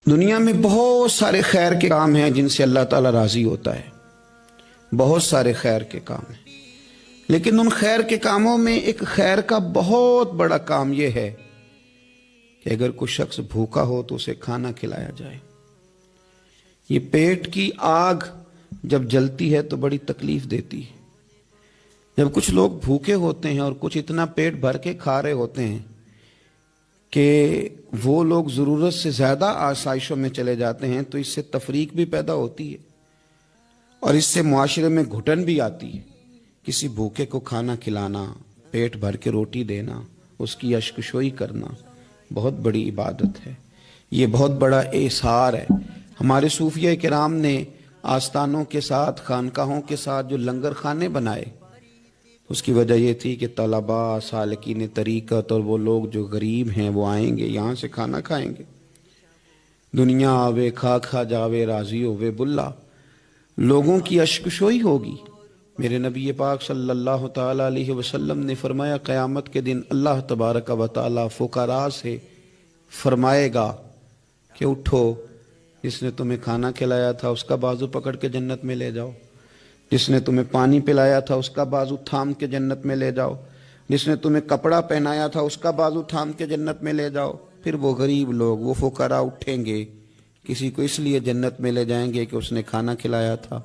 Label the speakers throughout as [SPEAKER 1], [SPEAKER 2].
[SPEAKER 1] دنیا میں بہت سارے خیر کے کام ہیں جن سے اللہ تعالیٰ راضی ہوتا ہے، بہت سارے خیر کے کام ہیں، لیکن ان خیر کے کاموں میں ایک خیر کا بہت بڑا کام یہ ہے کہ اگر کوئی شخص بھوکا ہو تو اسے کھانا کھلایا جائے۔ یہ پیٹ کی آگ جب جلتی ہے تو بڑی تکلیف دیتی ہے۔ جب کچھ لوگ بھوکے ہوتے ہیں اور کچھ اتنا پیٹ بھر کے کھا رہے ہوتے ہیں کہ وہ لوگ ضرورت سے زیادہ آسائشوں میں چلے جاتے ہیں تو اس سے تفریق بھی پیدا ہوتی ہے اور اس سے معاشرے میں گھٹن بھی آتی ہے۔ کسی بھوکے کو کھانا کھلانا، پیٹ بھر کے روٹی دینا، اس کی اشکشوئی کرنا بہت بڑی عبادت ہے، یہ بہت بڑا احسار ہے۔ ہمارے صوفیہ کرام نے آستانوں کے ساتھ، خانقاہوں کے ساتھ جو لنگر خانے بنائے، اس کی وجہ یہ تھی کہ طلباء، سالکین طریقت اور وہ لوگ جو غریب ہیں وہ آئیں گے، یہاں سے کھانا کھائیں گے۔ دنیا آوے کھا کھا جاوے راضی ہووے بلا، لوگوں کی اشکشوئی ہوگی۔ میرے نبی پاک صلی اللہ تعالی علیہ وسلم نے فرمایا قیامت کے دن اللہ تبارک و تعالی فقراء سے فرمائے گا کہ اٹھو، جس نے تمہیں کھانا کھلایا تھا اس کا بازو پکڑ کے جنت میں لے جاؤ، جس نے تمہیں پانی پلایا تھا اس کا بازو تھام کے جنت میں لے جاؤ، جس نے تمہیں کپڑا پہنایا تھا اس کا بازو تھام کے جنت میں لے جاؤ۔ پھر وہ غریب لوگ، وہ فقراء اٹھیں گے، کسی کو اس لیے جنت میں لے جائیں گے کہ اس نے کھانا کھلایا تھا،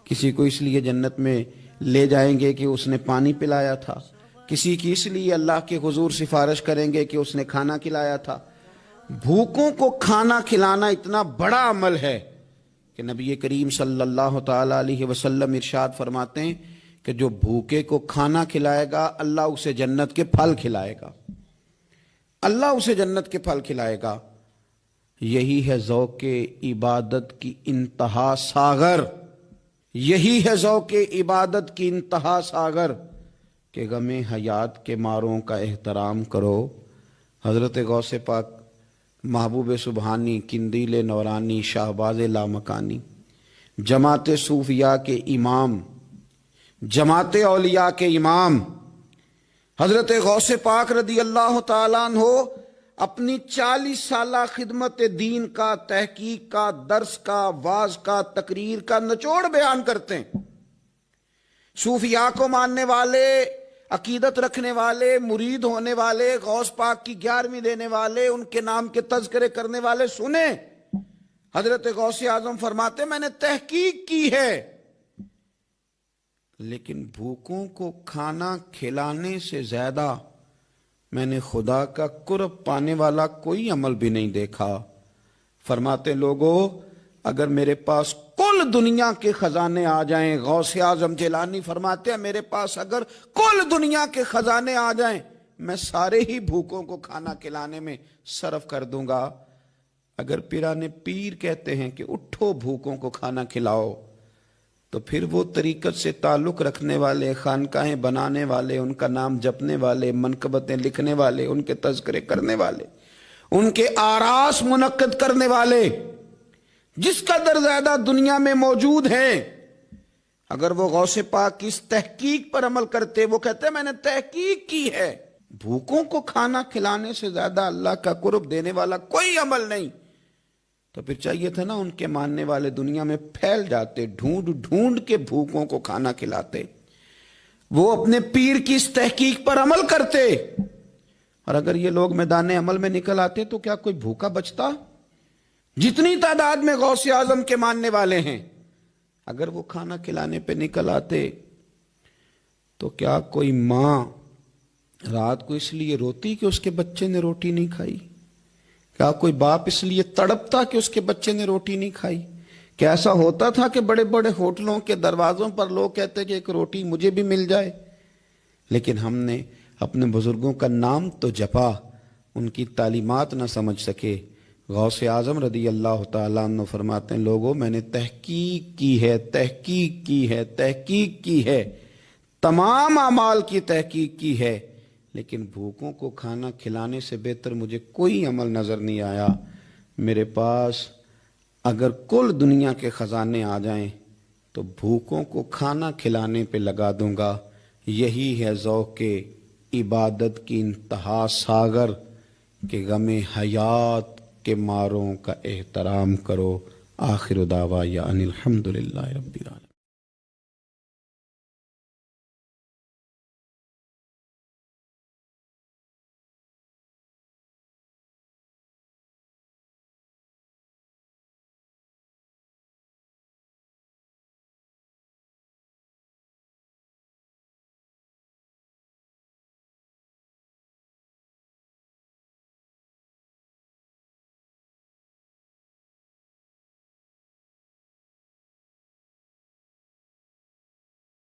[SPEAKER 1] کسی کو اس لیے جنت میں لے جائیں گے کہ اس نے پانی پلایا تھا، کسی کی اس لیے اللہ کے حضور سفارش کریں گے کہ اس نے کھانا کھلایا تھا۔ بھوکوں کو کھانا کھلانا اتنا بڑا عمل ہے کہ نبی کریم صلی اللہ تعالی علیہ وسلم ارشاد فرماتے ہیں کہ جو بھوکے کو کھانا کھلائے گا اللہ اسے جنت کے پھل کھلائے گا، اللہ اسے جنت کے پھل کھلائے گا۔ یہی ہے ذوق عبادت کی انتہا ساغر، یہی ہے ذوق عبادت کی انتہا ساغر کہ غم حیات کے ماروں کا احترام کرو۔ حضرت غوث پاک محبوب سبحانی، قندیل نورانی، شہباز لامکانی، جماعت صوفیاء کے امام، جماعت اولیاء کے امام حضرت غوث پاک رضی اللہ تعالیٰ عنہ اپنی 40 سالہ خدمت دین کا، تحقیق کا، درس کا، واعظ کا، تقریر کا نچوڑ بیان کرتے ہیں۔ صوفیاء کو ماننے والے، عقیدت رکھنے والے، مرید ہونے والے، غوث پاک کی 11ویں دینے والے، ان کے نام کے تذکرے کرنے والے سنیں۔ حضرت غوث اعظم فرماتے میں نے تحقیق کی ہے لیکن بھوکوں کو کھانا کھلانے سے زیادہ میں نے خدا کا قرب پانے والا کوئی عمل بھی نہیں دیکھا۔ فرماتے لوگو اگر میرے پاس کل دنیا کے خزانے آ جائیں، غوث اعظم جیلانی فرماتے ہیں میرے پاس اگر کل دنیا کے خزانے آ جائیں میں سارے ہی بھوکوں کو کھانا کھلانے میں صرف کر دوں گا۔ اگر پیران پیر کہتے ہیں کہ اٹھو بھوکوں کو کھانا کھلاؤ تو پھر وہ طریقت سے تعلق رکھنے والے، خانقاہیں بنانے والے، ان کا نام جپنے والے، منقبتیں لکھنے والے، ان کے تذکرے کرنے والے، ان کے آراس منعقد کرنے والے جس قدر زیادہ دنیا میں موجود ہیں، اگر وہ غوث پاک کی اس تحقیق پر عمل کرتے، وہ کہتے ہیں میں نے تحقیق کی ہے، بھوکوں کو کھانا کھلانے سے زیادہ اللہ کا قرب دینے والا کوئی عمل نہیں، تو پھر چاہیے تھا نا ان کے ماننے والے دنیا میں پھیل جاتے، ڈھونڈ ڈھونڈ کے بھوکوں کو کھانا کھلاتے، وہ اپنے پیر کی اس تحقیق پر عمل کرتے۔ اور اگر یہ لوگ میدان عمل میں نکل آتے تو کیا کوئی بھوکا بچتا؟ جتنی تعداد میں غوث اعظم کے ماننے والے ہیں اگر وہ کھانا کھلانے پہ نکل آتے تو کیا کوئی ماں رات کو اس لیے روتی کہ اس کے بچے نے روٹی نہیں کھائی؟ کیا کوئی باپ اس لیے تڑپتا کہ اس کے بچے نے روٹی نہیں کھائی؟ کیا ایسا ہوتا تھا کہ بڑے بڑے ہوٹلوں کے دروازوں پر لوگ کہتے کہ ایک روٹی مجھے بھی مل جائے؟ لیکن ہم نے اپنے بزرگوں کا نام تو جپا، ان کی تعلیمات نہ سمجھ سکے۔ غوث اعظم رضی اللہ تعالیٰ عنہ فرماتے ہیں لوگوں میں نے تحقیق کی ہے، تحقیق کی ہے، تحقیق کی ہے، تمام اعمال کی تحقیق کی ہے، لیکن بھوکوں کو کھانا کھلانے سے بہتر مجھے کوئی عمل نظر نہیں آیا۔ میرے پاس اگر کل دنیا کے خزانے آ جائیں تو بھوکوں کو کھانا کھلانے پہ لگا دوں گا۔ یہی ہے ذوق عبادت کی انتہا ساغر کہ غم حیات کہ ماروں کا احترام کرو۔ آخر دعوانا ان الحمدللہ رب العالمین۔